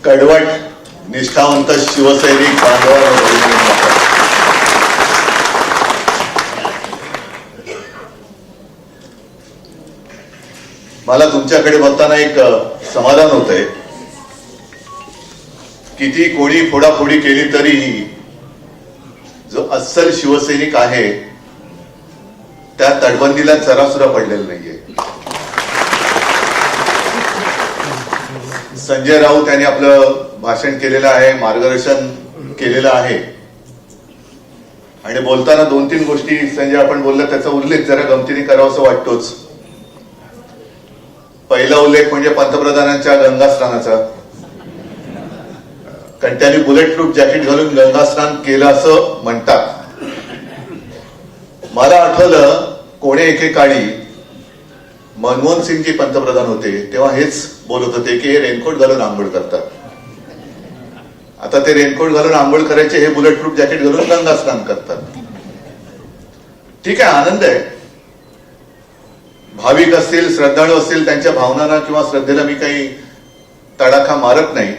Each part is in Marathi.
कडवट निष्ठावंत शिवसैनिक बांधवांनो, मला तुमच्याकडे बघताना एक समाधान होतंय. किती कोणी फोडाफोडी केली तरीही जो अस्सल शिवसैनिक आहे त्या तटबंदीला जरासुद्धा पडलेलं नाहीये. संजय राऊत यांनी आपलं भाषण केलेलं आहे, मार्गदर्शन केलेलं आहे आणि बोलताना 2-3 गोष्टी संजय आपण बोलला त्याचा उल्लेख जरा गमतीने करावासा वाटतोच. पहिला उल्लेख म्हणजे पंतप्रधानांच्या गंगास्नानाचा. कारण त्यांनी बुलेट प्रूफ जॅकेट घालून गंगास्नान केलं असं म्हणतात. मला आठवलं कोणे एकेकाळी मनमोहन सिंगजी पंतप्रधान होते तेव्हा हेच बोलत होते की हे रेनकोट घालून आंघोळ करतात. आता ते रेनकोट घालून आंघोळ करायचे, हे बुलेट प्रूफ जॅकेट घालून गंगा स्नान करतात. ठीक आहे, आनंद आहे. भाविक असतील, श्रद्धाळू असतील, त्यांच्या भावनांना किंवा श्रद्धेला मी काही तडाखा मारत नाही.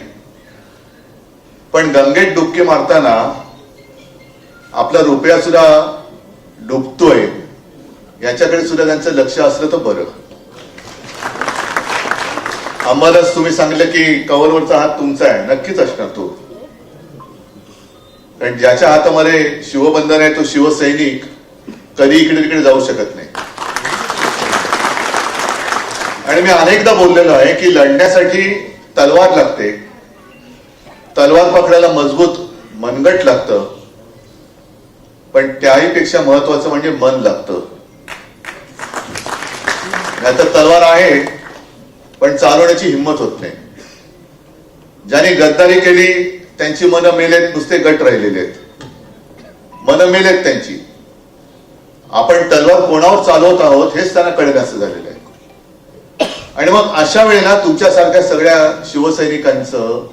पण गंगेत डुबकी मारताना आपला रुपया सुद्धा डुबतोय याच्याकडे सुद्धा त्यांचं लक्ष असलं तर बरं. आम्हालाच तुम्ही सांगितलं की कव्हरवरचा हात तुमचा आहे, नक्कीच असणार तो. कारण ज्याच्या हातामध्ये शिवबंधन आहे तो शिवसैनिक कधी इकडे तिकडे जाऊ शकत नाही. आणि मी अनेकदा बोललेलो आहे की लढण्यासाठी तलवार लागते, तलवार पकडायला मजबूत मनगट लागतं, पण त्याही पेक्षा महत्वाचं म्हणजे मन लागतं. नाहीतर तलवार आहे पण चालवण्याची हिंमत होत नाही. ज्यांनी गद्दारी केली त्यांची मनं मेलेत, नुसते गट राहिलेले आहेत, मनं मेलेत त्यांची. आपण तलवार कोणावर चालवत आहोत हेच त्यांना कळेल असं झालेलं आहे. आणि मग अशा वेळेला तुमच्यासारख्या सगळ्या शिवसैनिकांचं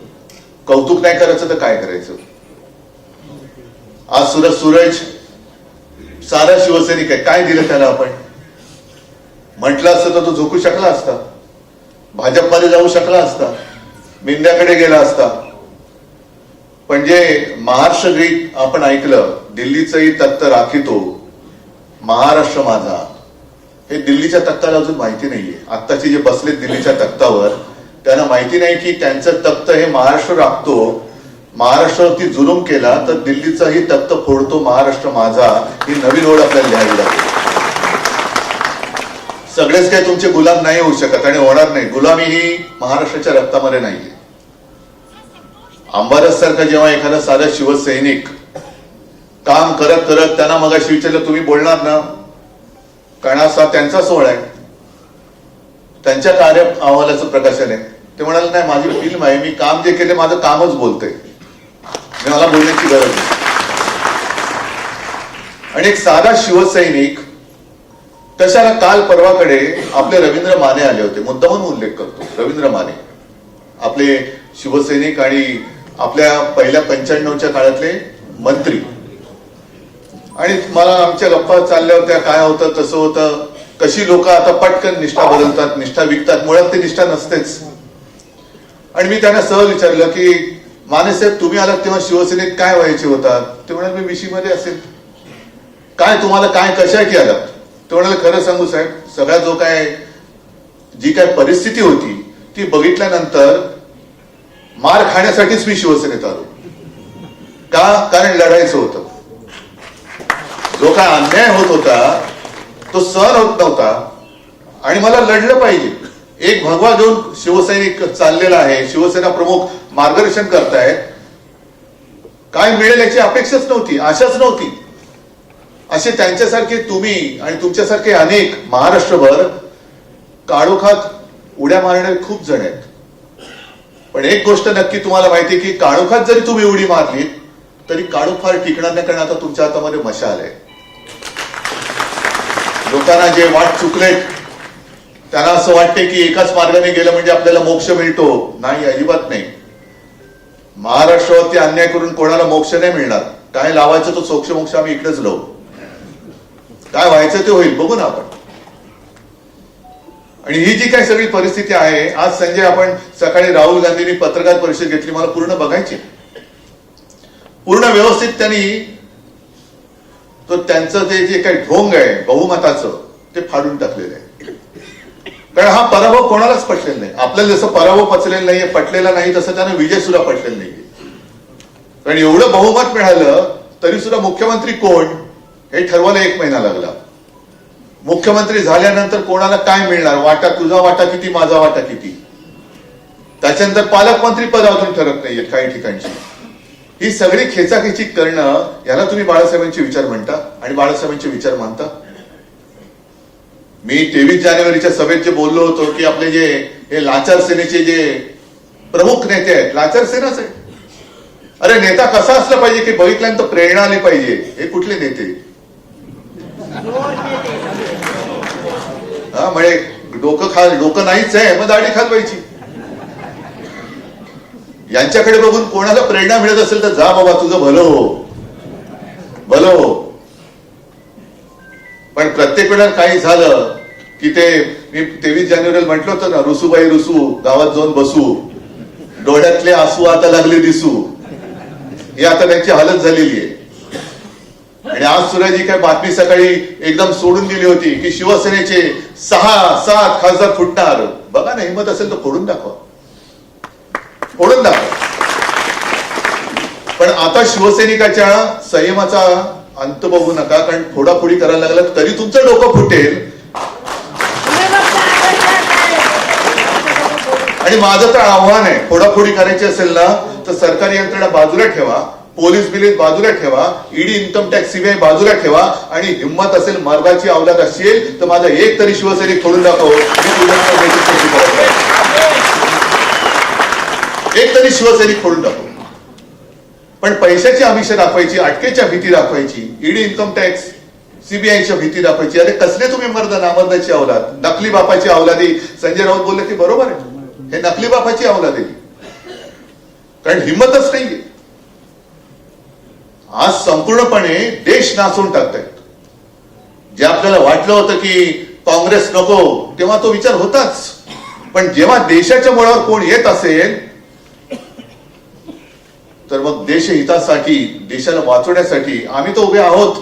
कौतुक नाही करायचं तर काय करायचं. आज सूरज साधा शिवसैनिक आहे, काय दिलं त्याला आपण. म्हटलं असतं तर तो झोकू शकला असता, भाजपमध्ये जाऊ शकला असता, मिंद्याकडे गेला असता. पण जे महाराष्ट्र गीत आपण ऐकलं, दिल्लीचंही तख्त राखितो महाराष्ट्र माझा, हे दिल्लीच्या तख्ताला अजून माहिती नाहीये. आत्ताचे जे बसलेत दिल्लीच्या तख्तावर त्यांना माहिती नाही की त्यांचं तख्त हे महाराष्ट्र राखतो. महाराष्ट्रावरती जुलूम केला तर दिल्लीचाही तख्त फोडतो महाराष्ट्र माझा, ही नवीन ओढ आपल्याला लिहावी लागेल. सगळेच काही तुमचे गुलाम नाही होऊ शकत आणि होणार नाही. गुलामी ही महाराष्ट्राच्या रक्तामध्ये नाहीये. अंबादास सारखा जेव्हा एखादा साधा शिवसैनिक काम करत करत त्यांना मगाशी विचारलं तुम्ही बोलणार ना, कारण असा त्यांचा सोहळा आहे, त्यांच्या कार्य अहवालाचं प्रकाशन आहे. ते म्हणाले नाही माझी फिल्म आहे, मी काम जे केले माझं कामच बोलतंय, मला बोलण्याची गरज नाही. आणि एक साधा शिवसैनिक कशाला काल परवाकडे आपले रवींद्र माने आले होते, मुद्दामून उल्लेख करतो. रवींद्र माने आपले शिवसैनिक आणि आपल्या पहिल्या 95च्या काळातले मंत्री. आणि मला आमच्या गप्पा चालल्या होत्या, काय होतं कसं होतं, कशी लोक आता पटकन निष्ठा बदलतात, निष्ठा विकतात. मुळात ते निष्ठा नसतेच. आणि मी त्यांना सहज विचारलं की माने साहेब तुम्ही आलात तेव्हा शिवसेनेत काय व्हायचे होतात. ते म्हणाले मी विशी मध्ये असेल. काय तुम्हाला काय कशासाठी आलात. ते म्हणाले खरं सांगू साहेब, सगळा जो काय जी काय परिस्थिती होती ती बघितल्यानंतर मार खाण्यासाठीच मी शिवसेनेत आलो. का, कारण लढायचं होतं. जो काय अन्याय होत होता तो सहन होत नव्हता आणि मला लढलं पाहिजे. एक भगवा घेऊन शिवसैनिक चाललेला आहे, शिवसेना प्रमुख मार्गदर्शन करतायत. काय मिळेल याची अपेक्षाच नव्हती, आशाच नव्हती. असे त्यांच्यासारखे तुम्ही आणि तुमच्यासारखे अनेक महाराष्ट्रभर काळोखात उड्या मारणारे खूप जण आहेत. पण एक गोष्ट नक्की तुम्हाला माहिती की काळोखात जरी तुम्ही उडी मारली तरी काळोख फार टिकणार नाही, कारण आता तुमच्या हातामध्ये मशाल आहे. लोकांना जे वाट चुकलेत त्यांना असं वाटते की एकाच मार्गाने गेलं म्हणजे आपल्याला मोक्ष मिळतो. नाही, अजिबात नाही. महाराष्ट्रावरती अन्याय करून कोणाला मोक्ष नाही मिळणार. काय लावायचं तो सोक्ष मोक्ष आम्ही इकडेच लावू. काय व्हायचं ते होईल, बघू ना आपण. आणि ही जी काही सगळी परिस्थिती आहे, आज संजय आपण सकाळी राहुल गांधींनी पत्रकार परिषद घेतली, मला पूर्ण बघायची, पूर्ण व्यवस्थित त्यांनी तो त्यांचं ते जे काही ढोंग आहे बहुमताचं ते फाडून टाकलेलं आहे. कारण हा पराभव कोणालाच पटलेला नाही. आपल्याला जसं पराभव पचलेला नाहीये, पटलेला नाही, तसं त्यानं विजय सुद्धा पटलेला नाहीये. कारण एवढं बहुमत मिळालं तरी सुद्धा मुख्यमंत्री कोण हे ठरवायला 1 महिना लागला. मुख्यमंत्री झाल्यानंतर कोणाला काय मिळणार, वाटा तुझा वाटा किती, माझा वाटा किती, त्याच्यानंतर पालकमंत्री पदावरून ठरत नाहीये काही ठिकाणची. ही सगळी खेचाखेची करणं, याला तुम्ही बाळासाहेबांचे विचार म्हणता आणि बाळासाहेबांचे विचार मानता. मी 23 जानेवारीच्या सभेत जे बोललो होतो की आपले जे हे लाचार सेनेचे जे प्रमुख नेते आहेत, लाचार सेनाच आहे. अरे नेता कसा असला पाहिजे की बघितल्यानंतर प्रेरणा आली पाहिजे. हे कुठले नेते? हा म्हणजे डोकं नाहीच आहे, मग दाढी खालवायची. यांच्याकडे बघून कोणाला प्रेरणा मिळत असेल तर जा बाबा, तुझं भलं हो, भलं हो. पण प्रत्येक वेळेला काही झालं की ते मी 23 जानेवारीला म्हटलं होतं ना, रुसूबाई रुसू, गावात जाऊन बसू, डोळ्यातले आसू आता लागले दिसू, ही आता त्यांची हालत झालेली आहे. आणि आज सुद्धा जी काय बातमी सकाळी एकदम सोडून दिली होती की शिवसेनेचे 6-7 खासदार फुटणार. बघा ना, हिंमत असेल तर फोडून दाखवा, फोडून दाखवा. पण आता शिवसैनिकाच्या संयमाचा अंत बघू नका, कारण फोडाफोडी करायला लागला तरी तुमचं डोकं फुटेल. आणि माझं तर आव्हान आहे, फोडाफोडी करायची असेल ना तर सरकारी यंत्रणा बाजूला ठेवा, पोलीस बिलीस बाजूला ठेवा, ईडी, इन्कम टॅक्स, सीबीआय बाजूला ठेवा, आणि हिंमत असेल, मार्गाची अवलाद असेल तर माझा एक तरी शिवसैनिक फोडून दाखव. एक तरी शिवसैनिक फोडून दाखव. पण पैशाची आमिषं दाखवायची, अटकेच्या भीती दाखवायची, ईडी, इन्कम टॅक्स, सीबीआयच्या भीती दाखवायची. अरे कसले तुम्ही मर्द, नामर्दाची अवलाद, नकली बापाची अवलादी. संजय राऊत बोलले की बरोबर आहे, हे नकली बापाची अवलाद आहे. कारण हिंमतच नाहीये. आज संपूर्णपणे देश नाचवून टाकतायत. जे आपल्याला वाटलं होतं की काँग्रेस नको, तेव्हा तो विचार होताच. पण जेव्हा देशाच्या मुळावर कोण येत असेल तर मग देशहितासाठी, देशाला वाचवण्यासाठी आम्ही तर उभे आहोत.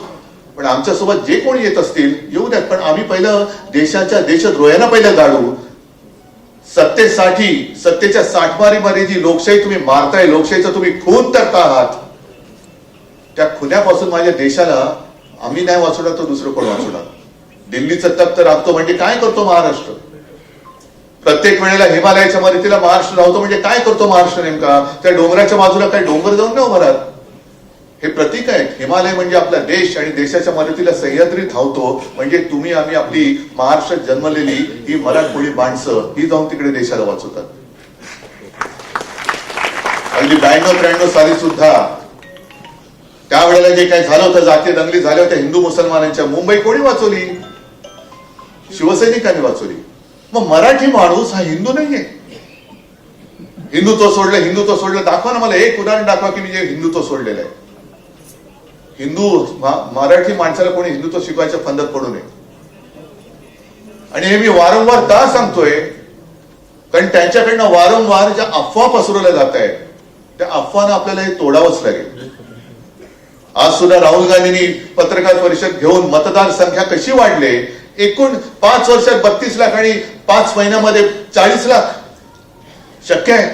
पण आमच्यासोबत जे कोणी येत असतील येऊ द्यात, पण आम्ही पहिलं देशद्रोह्यांना पहिलं गाडू. सत्तेसाठी, सत्तेच्या साठमारीमध्ये जी लोकशाही तुम्ही मारताय, लोकशाहीचा तुम्ही खून करता आहात, त्या खुन्यापासून माझ्या देशाला आम्ही नाही वाचवणार तर दुसरं कोण वाचवणार? दिल्लीचं तख्त राखतो म्हणजे काय करतो महाराष्ट्र? प्रत्येक वेळेला हिमालयाच्या मदतीला महाराष्ट्र धावतो म्हणजे काय करतो महाराष्ट्र नेमका? त्या डोंगराच्या बाजूला काही डोंगर जाऊन नाही उभा राहत. हे प्रतीक आहे. हिमालय म्हणजे आपला देश आणि देशाच्या मदतीला सह्याद्री धावतो म्हणजे तुम्ही आम्ही, आपली महाराष्ट्रात जन्मलेली ही मराठमोळी माणसं ही जाऊन तिकडे देशाला वाचवतात. अगदी 92-93 साली सुद्धा त्यावेळेला जे काही झालं होतं, जातीय दंगली झाल्या होत्या हिंदू मुसलमानांच्या, मुंबई कोणी वाचवली? शिवसैनिकांनी वाचवली. मग मराठी माणूस हा हिंदू नाहीये. हिंदुत्व सोडलं दाखवा ना मला, एक उदाहरण दाखवा की मी जे हिंदुत्व सोडलेलं आहे. मराठी माणसाला कोणी हिंदुत्व शिकवायच्या फंदात पडू नये. आणि हे मी वारंवार का सांगतोय? कारण त्यांच्याकडनं वारंवार ज्या अफवा पसरवल्या जात आहेत त्या अफवानं आपल्याला हे तोडावंच लागेल. आज सुद्धा राहुल गांधींनी पत्रकार परिषद घेऊन मतदार संख्या कशी वाढले, एकूण 5 वर्षात 32 लाख आणि 5 महिन्यामध्ये 40 लाख शक्य आहे.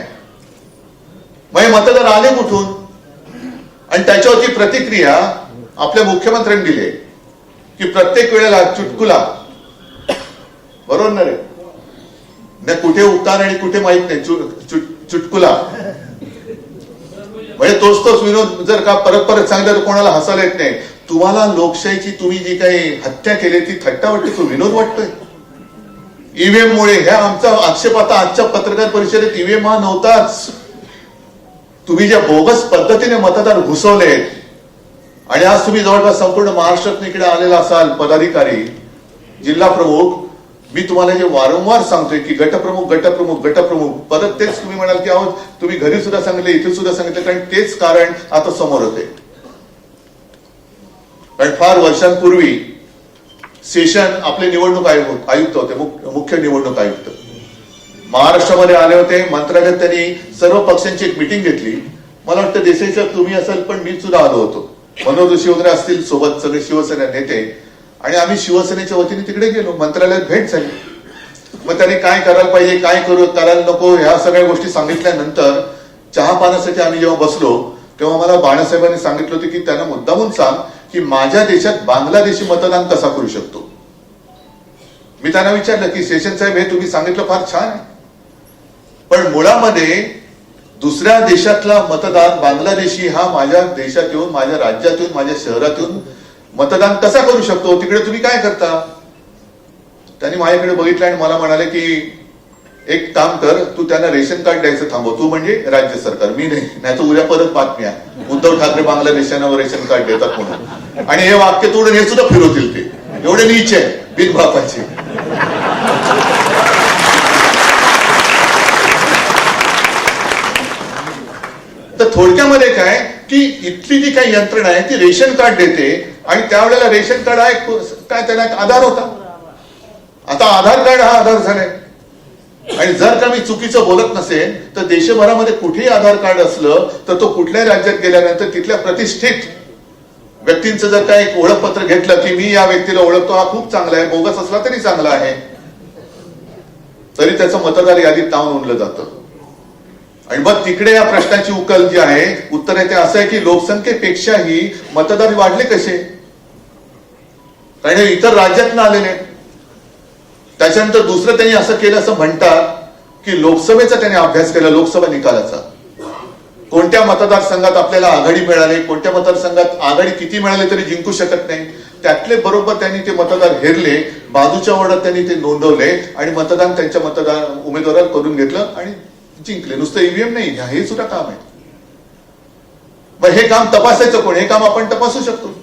मग मतदार आले कुठून? आणि त्याच्यावरची प्रतिक्रिया आपल्या मुख्यमंत्र्यांनी दिली की प्रत्येक वेळेला चुटकुला, बरोबर ना रे? न कुठे उतार आणि कुठे माहित नाही, चुटकुला म्हणजे तोच विनोद जर का परत सांगितलं तर कोणाला हसायला येत नाही. तुम्हाला लोकशाहीची तुम्ही जी काही हत्या केली ती थट्टा वाटते, तो विनोद वाटतोय. ईव्हीएम मुळे ह्या आमचा आक्षेप आता आजच्या पत्रकार परिषदेत ईव्हीएम हा नव्हताच. तुम्ही ज्या बोगस पद्धतीने मतदार घुसवलेत आणि आज तुम्ही जवळपास संपूर्ण महाराष्ट्रात इकडे आलेला असाल, पदाधिकारी, जिल्हा प्रमुख, मी तुम्हाला जे वारंवार सांगतोय की गटप्रमुख, परत तेच तुम्ही म्हणाल की आहोत तुम्ही घरी सुद्धा सांगितले, इथे सुद्धा सांगितलं, कारण तेच कारण आता समोर होते. कारण फार वर्षांपूर्वी सेशन आपले निवडणूक आयुक्त होते, मुख्य निवडणूक आयुक्त महाराष्ट्रामध्ये आले होते. मंत्रालयात त्यांनी सर्व पक्षांची एक मिटिंग घेतली. मला वाटतं देसाई साहेब तुम्ही असाल, पण मी सुद्धा आलो होतो. मनोज जोशी वगैरे असतील सोबत, सगळे शिवसेना नेते, आणि आम्ही शिवसेनेच्या वतीने तिकडे गेलो. मंत्रालयात भेट झाली. मग त्यांनी काय करायला पाहिजे, काय करायला नको, ह्या सगळ्या गोष्टी सांगितल्यानंतर चहा पाण्यासाठी आम्ही जेव्हा बसलो तेव्हा मला बाळासाहेबांनी सांगितलं होतं की त्यांना मुद्दामून सांग की माझ्या देशात बांगलादेशी मतदान कसा करू शकतो. मी त्यांना विचारलं की शेषन साहेब हे तुम्ही सांगितलं फार छान आहे, पण मुळामध्ये दुसऱ्या देशातला मतदार बांगलादेशी हा माझ्या देशात येऊन, माझ्या राज्यात येऊन, माझ्या शहरात येऊन मतदान कसा करू शकतो, तिकडे तुम्ही काय करता. त्यांनी माझ्याकडे बघितलं आणि मला म्हणाले की एक काम कर, तू त्यांना रेशन कार्ड द्यायचं थांबव. तू म्हणजे राज्य सरकार, मी नाही तर उद्या परत बातमी आहे उद्धव ठाकरे बांगलादेशांना रेशन कार्ड देतात म्हणून, आणि हे वाक्य तोडून हे सुद्धा फिरवतील. ते एवढे नीच आहे बिनबापाचे. तर थोडक्यामध्ये काय की इथली जी काही यंत्रणा आहे ती रेशन कार्ड देते, आणि त्यावेळेला रेशन कार्ड हा एक काय त्याला एक आधार होता. आता आधार कार्ड हा आधार झालाय. आणि जर का मी चुकीचं बोलत नसेल तर देशभरामध्ये कुठेही आधार कार्ड असलं तर तो कुठल्याही राज्यात गेल्यानंतर तिथल्या प्रतिष्ठित व्यक्तींचं जर का एक ओळखपत्र घेतलं की मी या व्यक्तीला ओळखतो, हा खूप चांगला आहे, बोगस असला तरी चांगला आहे, तरी त्याचं मतदार यादीत नाव नोंदलं जातं. आणि मग तिकडे या प्रश्नाची उकल जी आहे, उत्तर आहे ते असं आहे की लोकसंख्येपेक्षाही मतदार वाढले कसे, कारण हे इतर राज्यातनं आलेले. त्याच्यानंतर दुसरं त्यांनी असं केलं असं म्हणतात की लोकसभेचा त्यांनी अभ्यास केला, लोकसभा निकालाचा. कोणत्या मतदारसंघात आपल्याला आघाडी मिळाली, कोणत्या मतदारसंघात आघाडी किती मिळाली तरी जिंकू शकत नाही, त्यातले बरोबर त्यांनी ते मतदार हेरले, बाजूच्या वॉर्डात त्यांनी ते नोंदवले आणि मतदान त्यांच्या उमेदवाराला करून घेतलं आणि जिंकले. नुसतं ईव्हीएम नाही, हे सुद्धा काम आहे. मग हे काम तपासायचं कोण, हे काम आपण तपासू शकतो.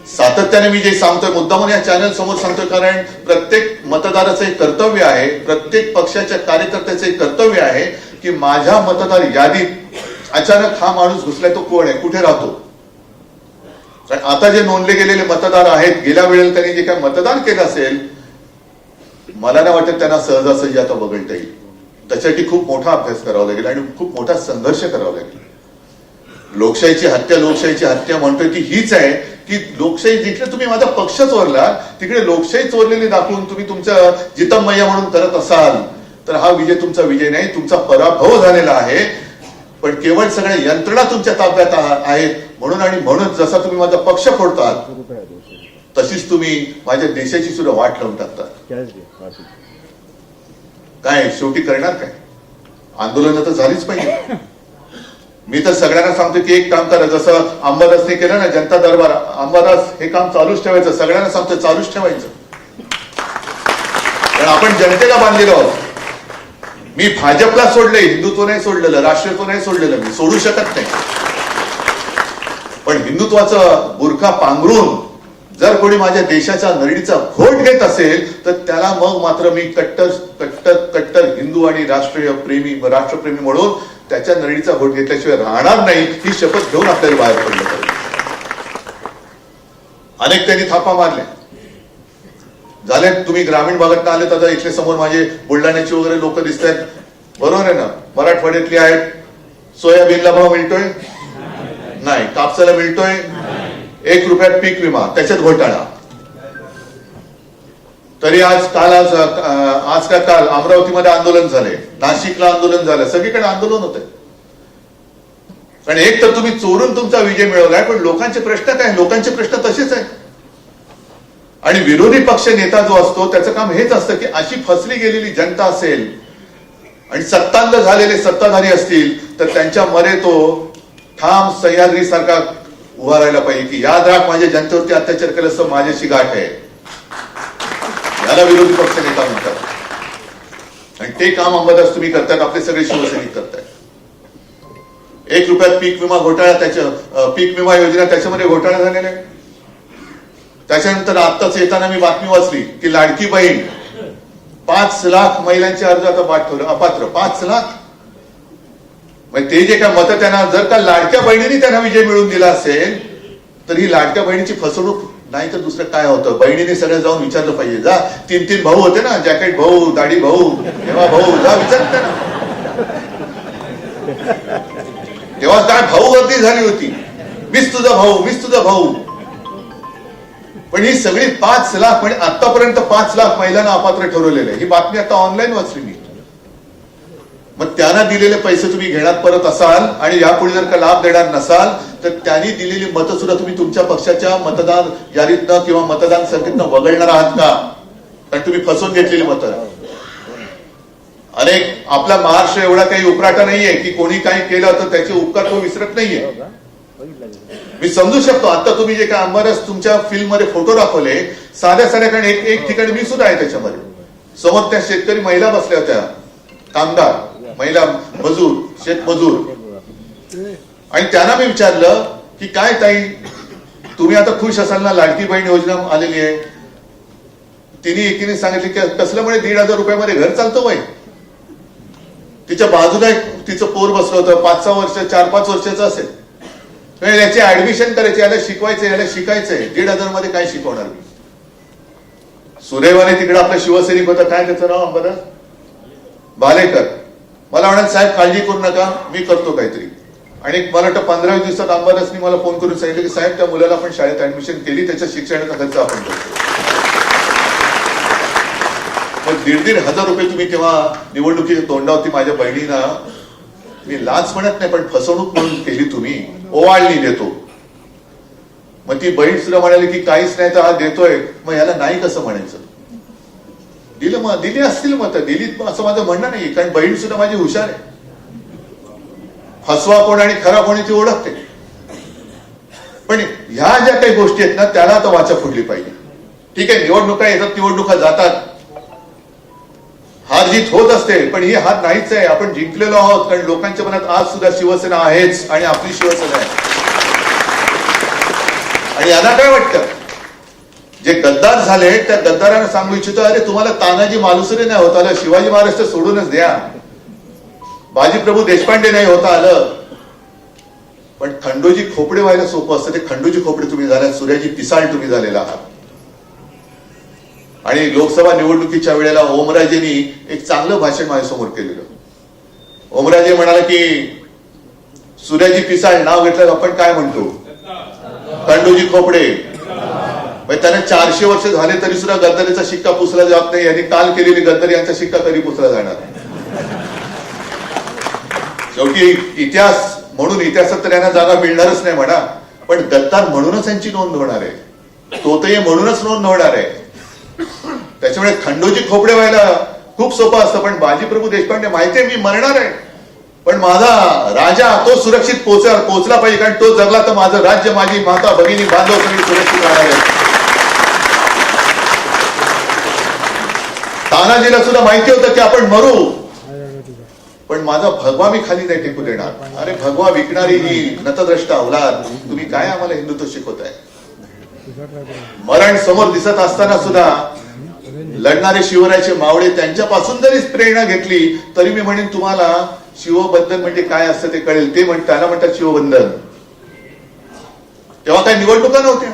सातत्याने मी जे सांगतोय, मुद्दामून या चॅनल समोर सांगतोय, कारण प्रत्येक मतदाराचं एक कर्तव्य आहे, प्रत्येक पक्षाच्या कार्यकर्त्याचं एक कर्तव्य आहे की माझ्या मतदार यादीत अचानक हा माणूस घुसलाय, तो कोण आहे, कुठे राहतो. कारण आता जे नोंदले गेलेले मतदार आहेत, गेल्या वेळेला त्यांनी जे काही मतदान केलं असेल, मला नाही वाटत त्यांना सहजासहजी आता वगळता येईल. त्याच्यासाठी खूप मोठा अभ्यास करावा लागेल आणि खूप मोठा संघर्ष करावा लागेल. लोकशाहीची हत्या म्हणतोय ती हीच आहे की लोकशाही जिथे तुम्ही माझा पक्ष चोरला तिकडे लोकशाही चोरलेली दाखवून तुम्ही तुमचं जितमय्या म्हणून करत असाल तर हा विजय तुमचा विजय नाही, तुमचा पराभव झालेला आहे. पण केवळ सगळ्या यंत्रणा तुमच्या ताब्यात आहेत म्हणून, आणि म्हणून जसा तुम्ही माझा पक्ष फोडतात तशीच तुम्ही माझ्या देशाची सुद्धा वाट लावून टाकतात. काय शेवटी करणार काय, आंदोलन तर झालीच पाहिजे. मी तर सगळ्यांना सांगतो की एक काम करा, जसं अंबादासने केलं ना जनता दरबार, अंबादास हे काम चालूच ठेवायचं. सगळ्यांना सांगतो चालूच ठेवायचं, कारण आपण जनतेला बांधलेलो आहोत. मी भाजपला सोडले, हिंदुत्व नाही सोडलेलं, राष्ट्रत्व नाही सोडलेलं, मी सोडू शकत नाही. पण हिंदुत्वाचं बुरखा पांघरून जर कोणी माझ्या देशाच्या नरडीचा घोट घेत असेल तर त्याला मग मात्र मी कट्टर कट्टर कट्टर हिंदू आणि राष्ट्रप्रेमी म्हणून त्याच्या नरडीचा घोट घेतल्याशिवाय राहणार नाही, ही शपथ घेऊन आपल्याला बाहेर पडलं पाहिजे. अनेक त्यांनी थापा मारल्या झाले. तुम्ही ग्रामीण भागात आले तर इथले समोर माझे बुलढाण्याची वगैरे लोक दिसत आहेत, बरोबर आहे ना. मराठवाड्यातली आहेत. सोयाबीनला भाव मिळतोय नाही, कापसाला मिळतोय 1 रुपयात पीक विमा, त्याच्यात घोटाळा. तरी आज का काल अमरावतीमध्ये आंदोलन झाले, नाशिकला आंदोलन झालं, सगळीकडे आंदोलन होते. कारण एक तर तुम्ही चोरून तुमचा विजय मिळवलाय, पण लोकांचे प्रश्न काय, लोकांचे प्रश्न तसेच आहेत. आणि विरोधी पक्ष नेता जो असतो त्याचं काम हेच असतं की अशी फसली गेलेली जनता असेल आणि सत्तांध झालेले सत्ताधारी असतील तर त्यांच्या मध्ये तो ठाम सह्याद्री सारखा उभा राहायला पाहिजे की याद राख माझ्या जनतेवरती अत्याचार केलं असं माझ्याशी गाठ आहे. याला विरोधी पक्ष नेता म्हणतात. आणि ते काम अंबादास तुम्ही करतायत, आपले सगळे शिवसैनिक करतायत. 1 रुपयात पीक विमा घोटाळा, पीक विमा योजना त्याच्यामध्ये घोटाळा झालेला आहे. त्याच्यानंतर आत्ताच येताना मी बातमी वाचली की लाडकी बहीण 5 लाख महिलांचे अर्ज आता पाठवले, अपात्र 5 लाख. मग ते जे काय मत त्यांना, जर का लाडक्या बहिणींनी त्यांना विजय मिळवून दिला असेल तर ही लाडक्या बहिणीची फसवणूक नाही तर दुसरं काय होतं, बहिणीने सगळं जाऊन विचारलं पाहिजे. जा, 3 भाऊ होते ना, जॅकेट भाऊ, दाढी भाऊ, तेव्हा भाऊ, जा विचारत ना. तेव्हा काय भाऊ गर्दी झाली होती, मीच तुझा भाऊ, मीच तुझा भाऊ. पण ही सगळी 5 लाख, म्हणजे आतापर्यंत 5 लाख महिलांना अपात्र ठरवलेले. ही बातमी आता ऑनलाईन वाचली मी. मग त्यांना दिलेले पैसे तुम्ही घेण्यात परत असाल आणि यापुढे जर का लाभ देणार नसाल तर त्यांनी दिलेली मतं सुद्धा तुम्ही तुमच्या पक्षाच्या मतदान यादीतनं किंवा मतदान संख्येतनं वगळणार आहात का? कारण तुम्ही फसवून घेतलेली मतं. अनेक आपला महाराष्ट्र एवढा काही उपराटा नाहीये की कोणी काही केलं तर त्याचे उपकार तो विसरत नाहीये. मी समजू शकतो. आता तुम्ही जे काय अंबारस तुमच्या फिल्म मध्ये फोटो दाखवले, साध्या साध्या, कारण एक ठिकाणी मी सुद्धा आहे त्याच्यामध्ये. समोर त्या शेतकरी महिला बसल्या होत्या, कामगार महिला मजूर, शेतमजूर, आणि त्यांना मी विचारलं की काय ताई तुम्ही आता खुश असाल ना, लाडकी बहीण योजना आलेली आहे. तिने एकीने सांगितले की कसलं म्हणे 1,500 रुपयामध्ये घर चालतं बाई. तिच्या बाजूला एक तिचं पोर बसलं होतं, 5-6 वर्ष, 4-5 वर्षाचं असेल. याचे ऍडमिशन करायचे, याला शिकवायचं, याला शिकायचंय. 1,500 मध्ये काय शिकवणार मी? सुदैवाने तिकडे आपला शिवसैनिक होता, काय त्याचं नाव बरं, बालेकर. मला म्हणाल साहेब काळजी करू नका, मी करतो काहीतरी. आणि मला वाटतं 15 दिवसात अंबादासनी मला फोन करून सांगितलं की साहेब त्या मुलाला आपण शाळेत ऍडमिशन केली, त्याच्या शिक्षणाचा खर्च आपण करतो. मग 1,500 रुपये तुम्ही तेव्हा निवडणुकीच्या तोंडावरती माझ्या बहिणीना, मी लाच म्हणत नाही पण फसवणूक म्हणून केली तुम्ही, ओवाळणी देतो. मग ती बहीण सुद्धा म्हणाली की काहीच नाही तर हा देतोय, मग याला नाही कसं म्हणायचं? दिलं, मग दिली असतील मत, दिली असं माझं म्हणणं नाही. कारण बहीण सुद्धा माझी हुशार आहे. फसवा कोण आणि खरा कोणी ती ओळखते. पण ह्या ज्या काही गोष्टी आहेत ना, त्याला आता वाचा फुटली पाहिजे. ठीक आहे, निवडणुका येतात, निवडणुका जातात, हार जीत होत असते, पण ही हार नाहीच आहे. आपण जिंकलेलो आहोत. कारण लोकांच्या मनात आज सुद्धा शिवसेना आहेच आणि आपली शिवसेना आहे. आणि यांना काय वाटतं, जे गद्दार झाले त्या गद्दारांना सांगू इच्छितो, अरे तुम्हाला तानाजी मालुसरे नाही होता आलं, शिवाजी महाराज तर सोडूनच द्या, बाजीप्रभू देशपांडे नाही होता आलं, पण खंडोजी खोपडे व्हायला सोपं असतं. ते खंडोजी खोपडे तुम्ही झाला, सूर्याजी पिसाळ तुम्ही झालेला आहात. आणि लोकसभा निवडणुकीच्या वेळेला ओमराजेंनी एक चांगलं भाषण माझ्यासमोर केलेलं. ओमराजे म्हणाला की सूर्याजी पिसाळ नाव घेतलं आपण काय म्हणतो, खंडोजी खोपडे. त्याने 400 वर्ष झाले तरी सुद्धा गद्दारीचा शिक्का पुसला जात नाही. यांनी काल केलेली गद्दारी यांचा शिक्का कधी पुसला जाणार? शेवटी इतिहास म्हणून इतिहासात तर यांना जागा मिळणारच नाही म्हणा, पण गद्दार म्हणूनच यांची नोंद होणार आहे, तोतये म्हणूनच नोंद होणार आहे. त्याच्यामुळे खंडोजी खोपडे व्हायला खूप सोपं असतं. पण बाजीप्रभू देशपांडे माहितीये मी मरणार आहे, पण माझा राजा तो सुरक्षित पोहोचला पाहिजे. कारण तो जगला तर माझं राज्य, माझी माता, भगिनी, बांधव सगळी सुरक्षित राहणार आहे. तानाजीला सुद्धा माहिती होतं की आपण मरू, पण माझा भगवा मी खाली नाही टेकू देणार. अरे भगवा विकणारी ही नतद्रष्ट अवलाद, तुम्ही काय आम्हाला हिंदुत्व शिकवताय? मरण समोर दिसत असताना सुद्धा लढणारे शिवरायाचे मावळे, त्यांच्यापासून जरी प्रेरणा घेतली तरी मी म्हणेन तुम्हाला शिवबंधन म्हणजे काय असतं ते कळेल. ते त्याला म्हणतात शिवबंधन. तेव्हा काही निवडणुका नव्हत्या.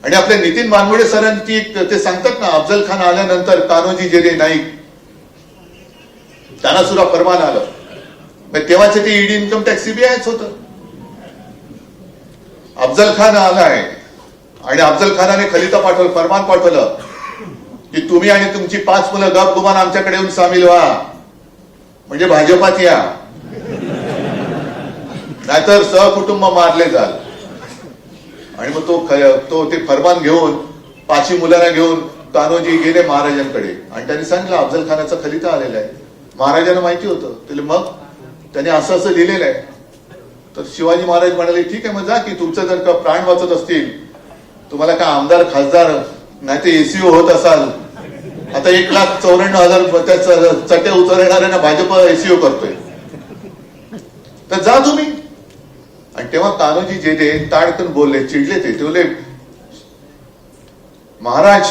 आणि आपल्या नितीन मानवडे सरांची ते सांगतात ना, अफजल खान आल्यानंतर कान्होजी जेले नाईक त्यांना सुद्धा फरमान आलं. तेव्हाचे ते ईडी, इन्कम टॅक्स, सीबीआयच होतं. अफजल खान आलाय आणि अफजल खानाने खलिता पाठवलं, फरमान पाठवलं की तुम्ही आणि तुमची 5 मुलं गप गुमान आमच्याकडे येऊन सामील व्हा, म्हणजे भाजपात या, नाहीतर सहकुटुंब मारले जाल. आणि मग तो ते फरमान घेऊन 5 मुलांना घेऊन कान्होजी गेले महाराजांकडे आणि त्यांनी सांगितलं अफजल खानाचा खलिता आलेला आहे. महाराजांना माहिती होतं. मग त्याने असं असं लिहिलेलं आहे. तर शिवाजी महाराज म्हणाले ठीक आहे, मग जा की तुमचं जर का प्राण वाचत असतील, तुम्हाला काय आमदार खासदार नाही ते एसीओ होत असाल, आता 1,94,000 चटे उचलणाऱ्यांना भाजप एसीओ करतोय, तर जा तुम्ही. आणि तेव्हा कान्होजी जेले ताडकन बोलले, चिडले. ते बोलले महाराज,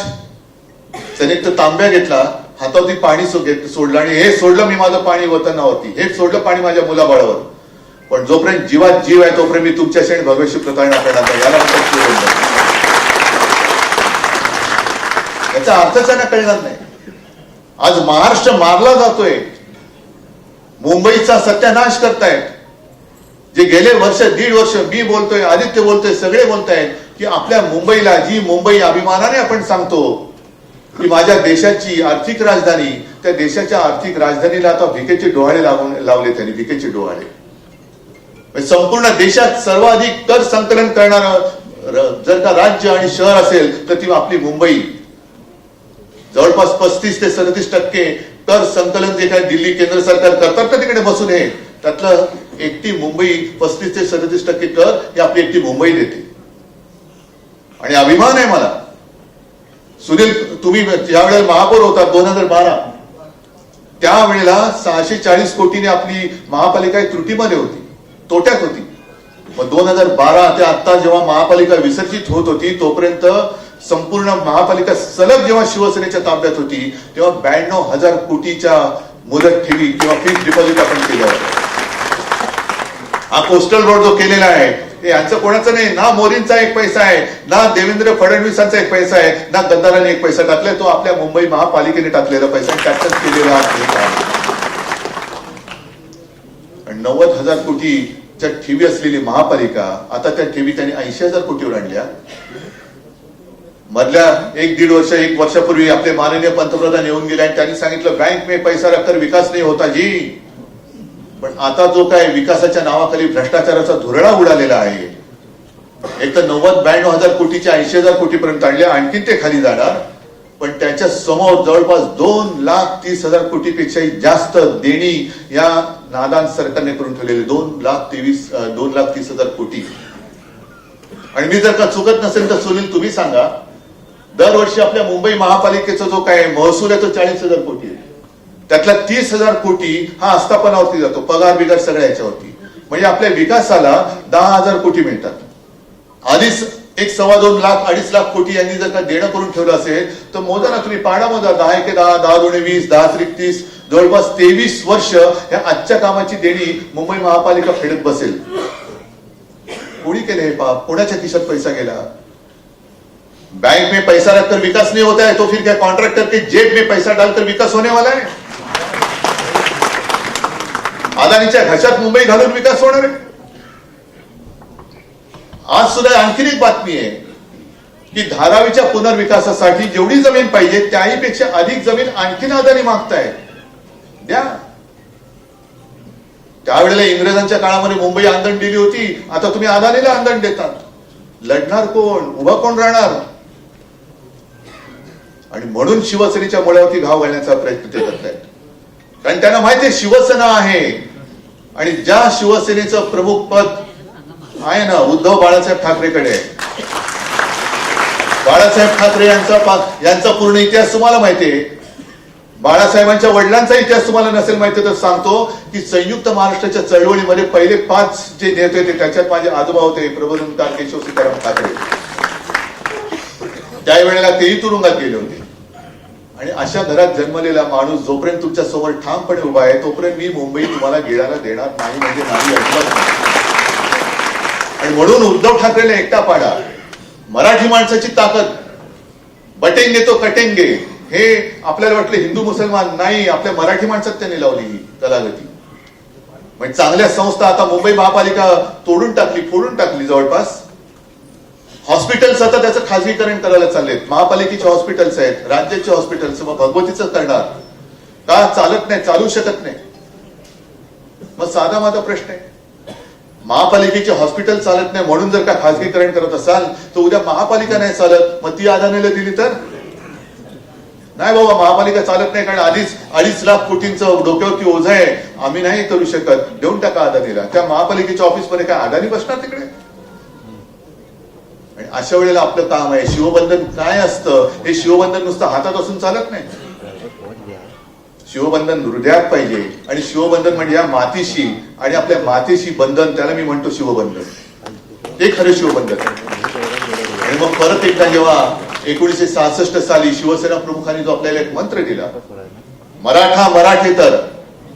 त्याने तर तांब्या घेतला, हातावरती पाणी सोडलं आणि हे सोडलं मी माझं पाणी वतनावरती, हे सोडलं पाणी माझ्या मुलाबाळावर. पण जोपर्यंत जीवात जीव आहे तोपर्यंत मी तुमच्याशी आणि भगवाशी प्रतारणा करणार नाही. याला म्हणतात शिवबंधन. याचा अर्थच त्यांना कळणार नाही. आज महाराष्ट्र मारला जातोय, मुंबईचा सत्यानाश करतायत. जे गेले वर्ष दीड वर्ष मी बोलतोय, आदित्य बोलतोय, सगळे बोलतायत की आपल्या मुंबईला, जी मुंबई अभिमानाने आपण सांगतो की माझ्या देशाची आर्थिक राजधानी, त्या देशाच्या आर्थिक राजधानीला आता भिकेचे डोहाळे लावले त्यांनी, भिकेचे डोहाळे. संपूर्ण देशात सर्वाधिक कर संकलन करणारं जर का राज्य आणि शहर असेल तर ती आपली मुंबई. जवळपास 35 ते 37% कर संकलन जे काय दिल्ली केंद्र सरकार करतात ना तिकडे बसून, हे त्यातलं एकटी मुंबई 35 ते 37% कर ही आपली एकटी मुंबई देते. आणि अभिमान आहे मला. सुनील, तुम्ही ज्यावेळेला महापौर होता 2012, त्यावेळेला 640 कोटीने आपली महापालिका त्रुटीमध्ये होती, तोट्यात होती. मग 2012 ते आता जेव्हा महापालिका विसर्जित होत होती तोपर्यंत संपूर्ण महापालिका सलग जेव्हा शिवसेनेच्या ताब्यात होती तेव्हा 92,000 कोटीच्या मुदत ठेवी किंवा फिक्स डिपॉझिट आपण केलं होतं. हा कोस्टल रोड जो केलेला आहे ते यांचं कोणाचं नाही. ना मोदींचा एक पैसा आहे, ना देवेंद्र फडणवीसांचा एक पैसा आहे, ना गद्दाराने एक पैसा टाकलाय. तो आपल्या मुंबई महापालिकेने टाकलेला पैसा, त्याच्याच केलेला काम. 90,000 कोटीच्या ठेवी असलेली महापालिका आता त्या ठेवी त्यांनी 80,000 कोटीवर आणल्या. मधल्या 1-1.5 वर्ष, 1 वर्षापूर्वी आपले माननीय पंतप्रधान येऊन गेले आणि त्यांनी सांगितलं बँक में पैसा रखकर विकास नाही होता जी. पण आता जो काय विकासाच्या नावाखाली भ्रष्टाचाराचा धुरळा उडालेला आहे, एक तर 92,000 कोटीच्या 80,000 कोटीपर्यंत आणल्या, आणखीन ते खाली जाणार. पण त्याच्या समोर जवळपास 2,30,000 कोटीपेक्षाही जास्त देणी या नादान सरकारने करून ठेवलेले, 2,30,000 कोटी. आणि मी जर का चुकत नसेल तर सुनील तुम्ही सांगा, दरवर्षी आपल्या मुंबई महापालिकेचा जो काय महसूल आहे तो 40,000 कोटी आहे. त्यातला 30,000 कोटी हा आस्थापनावरती जातो, पगार बिगार सगळ्या याच्यावरती. म्हणजे आपल्या विकासाला 10,000 कोटी मिळतात. आधीच 1.25 लाख 2.5 लाख कोटी यांनी जर का देणं करून ठेवलं असेल तर मोजा ना तुम्ही, पाडा मोजा. 10-1-10, 10-2-20, 10-3-30, जवळपास 23 वर्ष या आजच्या कामाची देणी मुंबई महापालिका फेडत बसेल. कोणी केले हे पाप? कोणाच्या खिशात पैसा गेला? बैंक में पैसा रखकर विकास नहीं होता है तो फिर क्या कॉन्ट्रैक्टर के जेब में पैसा डालकर विकास होने वाला है? अदानीच्या घशात मुंबई घालून विकास होणार आहे? आज सुद्धा आणखीन एक बातमी आहे की धारावीच्या पुनर्विकासासाठी जेवढी जमीन पाहिजे त्याहीपेक्षा अधिक जमीन आणखीन अदानी मागतायत. द्या. त्यावेळेला इंग्रजांच्या काळामध्ये मुंबई आंदण दिली होती, आता तुम्ही अदानीला आंदण देतात. लढणार कोण? उभा कोण राहणार? आणि म्हणून शिवसेनेच्या मुळावरती घाव घालण्याचा प्रयत्न ते करतायत. कारण त्यांना माहिती आहे शिवसेना आहे आणि ज्या शिवसेनेचं प्रमुख पद आहे ना उद्धव बाळासाहेब ठाकरेकडे आहे. बाळासाहेब ठाकरे यांचा पूर्ण इतिहास तुम्हाला माहिती आहे. बाळासाहेबांच्या वडिलांचा इतिहास तुम्हाला नसेल माहिती तर सांगतो की संयुक्त महाराष्ट्राच्या चळवळीमध्ये पहिले 5 जे नेते होते त्याच्यात माझे आजोबा होते, प्रबोधनकार केशव सीताराम ठाकरे. त्यावेळेला तेही तुरुंगात गेले होते. आणि अशा घरात जन्मलेला माणूस जोपर्यंत तुमच्या समोर ठामपणे उभा आहे तोपर्यंत मी मुंबई तुम्हाला गिळायला देणार नाही, म्हणजे नाही अजिबात. आणि म्हणून उद्धव ठाकरेला एकटा पाडा. मराठी माणसाची ताकद, बटेंगे तो कटेंगे, हे आपल्याला वाटलं हिंदू मुसलमान नाही, आपल्या मराठी माणसात त्यांनी लावली ही कलागती. म्हणजे चांगल्या संस्था आता मुंबई महापालिका तोडून टाकली, फोडून टाकली. जवळपास हॉस्पिटल्स आता त्याचं खाजगीकरण करायला चाललेत. महापालिकेचे हॉस्पिटल्स आहेत, राज्याचे हॉस्पिटल्स. मग भगवतीचं करणार का? चालत नाही, चालू शकत नाही. मग साधा माझा प्रश्न आहे, महापालिकेचे हॉस्पिटल चालत नाही म्हणून जर का खाजगीकरण करत असाल तर उद्या महापालिका नाही चालत, मग ती अदानीला दिली तर? नाही बाबा, महापालिका चालत नाही कारण आधीच 2.5 लाख कोटींचं डोक्यावरती ओझं आहे, आम्ही नाही करू शकत, देऊन टाका अदानीला. त्या महापालिकेच्या ऑफिसमध्ये काय अदानी बसणार तिकडे? आणि अशा वेळेला आपलं काम आहे. शिवबंधन काय असतं हे शिवबंधन नुसतं हातात असून चालत नाही. शिवबंधन हृदयात पाहिजे. आणि शिवबंधन म्हणजे या मातीशी आणि आपल्या मातीशी बंधन, त्याला मी म्हणतो शिवबंधन. ते खरं शिवबंधन. आणि मग परत एकदा जेव्हा 1966 साली शिवसेना प्रमुखांनी जो आपल्याला एक मंत्र दिला, मराठा मराठेतर,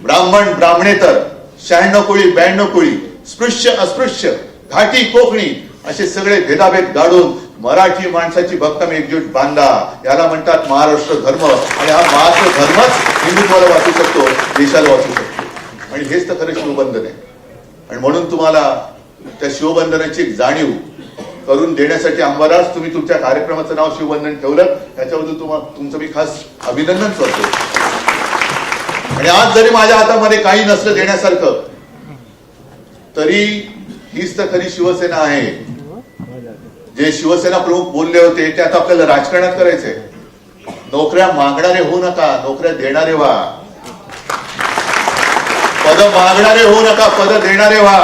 ब्राह्मण ब्राह्मणेतर, 96 कोळी 92 कोळी स्पृश्य अस्पृश्य, घाटी कोकणी असे सगळे भेदाभेद गाडून मराठी माणसाची भक्कम एकजूट बांधा. याला म्हणतात महाराष्ट्र धर्म. आणि हा महाराष्ट्र धर्मच हिंदुत्वाला वाचू शकतो, देशाला वाचू शकतो. आणि हेच तर खरं शिवबंधन आहे. आणि म्हणून तुम्हाला त्या शिवबंधनाची एक जाणीव करून देण्यासाठी अंबादास तुम्ही तुमच्या कार्यक्रमाचं नाव शिवबंधन ठेवलं, त्याच्याबद्दल तुमचं मी खास अभिनंदन करतो. आणि आज जरी माझ्या हातामध्ये काही नसलं देण्यासारखं, तरी हीच तर खरी शिवसेना आहे. जे शिवसेना प्रमुख बोलले होते ते आता आपल्याला राजकारणात करायचंय. नोकऱ्या मागणारे होऊ नका, नोकऱ्या देणारे व्हा. पद मागणारे होऊ नका, पद देणारे व्हा.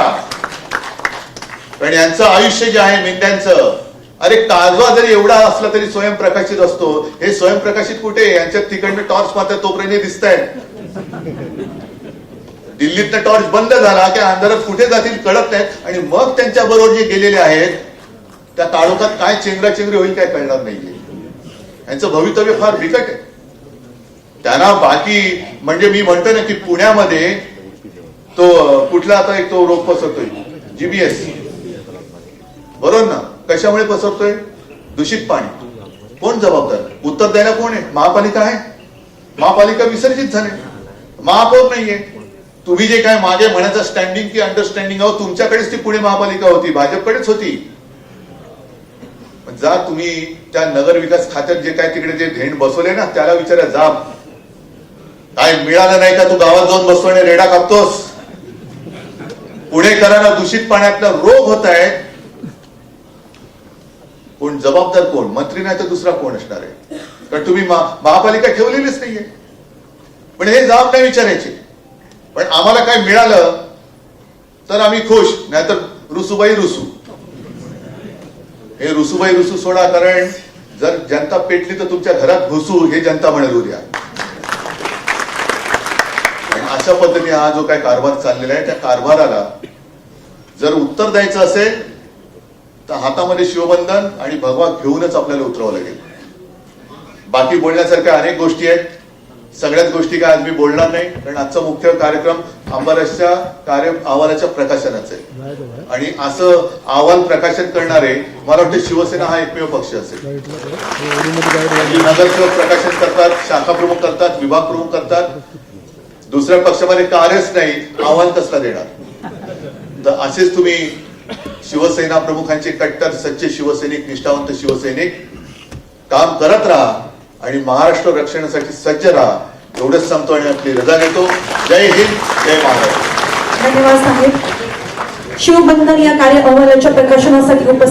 कारण यांचं आयुष्य जे आहे मेंढ्यांचं, अरे काजवा जरी एवढा असला तरी स्वयंप्रकाशित असतो. हे स्वयंप्रकाशित कुठे? यांच्या तिकडनं टॉर्च मात्र तोपर्यंत दिसत आहेत. दिल्लीतनं टॉर्च बंद झाला की अंधारात कुठे जातील कळत नाहीत. आणि मग त्यांच्या बरोबर जे गेलेले आहेत त्या ताळोखात काय चेंगराचेंगरी होईल काय कळणार नाहीये. यांचं भवितव्य फार बिकट आहे. त्यांना बाकी म्हणजे मी म्हणतो ना की पुण्यामध्ये तो कुठला आता एक तो रोग पसरतोय जीबीएस, बरोबर ना? कशामुळे पसरतोय? दूषित पाणी. कोण जबाबदार? उत्तर द्यायला कोण आहे? महापालिका आहे. महापालिका विसर्जित झाले, महापौर नाहीये. तुम्ही जे काय मागे म्हणायचं स्टँडिंग की अंडरस्टँडिंग, अहो तुमच्याकडेच ती पुणे महापालिका होती, भाजपकडेच होती. जा तुम्ही त्या नगर विकास खात्यात जे काय तिकडे जे धेंड बसवले ना त्याला विचारा, जा काय मिळालं नाही का तू गावात जाऊन बसतो आणि रेडा कापतोस. पुणेकरांना दूषित पाण्यातला रोग होत आहे. कोण जबाबदार? कोण? मंत्री नाही तर दुसरा कोण असणार आहे? कारण तुम्ही महापालिका ठेवलेलीच नाहीये. पण हे जाब नाही विचारायचे. पण आम्हाला काय मिळालं तर आम्ही खुश, नाहीतर रुसूबाई रुसू. हे रुसूबाई रुसू सोडा. कारण जर जनता पेटली तर तुमच्या घरात घुसू हे जनता म्हणेल उद्या. अशा पद्धतीने हा जो काय कारभार चाललेला आहे त्या कारभाराला जर उत्तर द्यायचं असेल तर हातामध्ये शिवबंधन आणि भगवा घेऊनच आपल्याला उतरावं लागेल. बाकी बोलण्यासारख्या अनेक गोष्टी आहेत. सगळ्याच गोष्टी काय आज मी बोलणार नाही, कारण आजचा मुख्य कार्यक्रम अंबादासच्या अहवालाच्या प्रकाशनाचा आहे. आणि असं अहवाल प्रकाशन करणारे मला वाटतं शिवसेना हा एकमेव पक्ष असेल. नगरसेवक प्रकाशन करतात, शाखा प्रमुख करतात, विभाग प्रमुख करतात. दुसऱ्या पक्षामध्ये कार्यच नाही, अहवाल कसला देणार? तर असेच तुम्ही शिवसेना प्रमुखांचे कट्टर सच्चे शिवसैनिक, निष्ठावंत शिवसैनिक काम करत राहा आणि महाराष्ट्र रक्षणासाठी सज्ज राहा. एवढंच सांगतो आणि आपली रजा घेतो. जय हिंद, जय महाराष्ट्र. धन्यवाद साहेब. शिवबंधन या कार्य अहवालाच्या प्रकाशनासाठी उपस्थित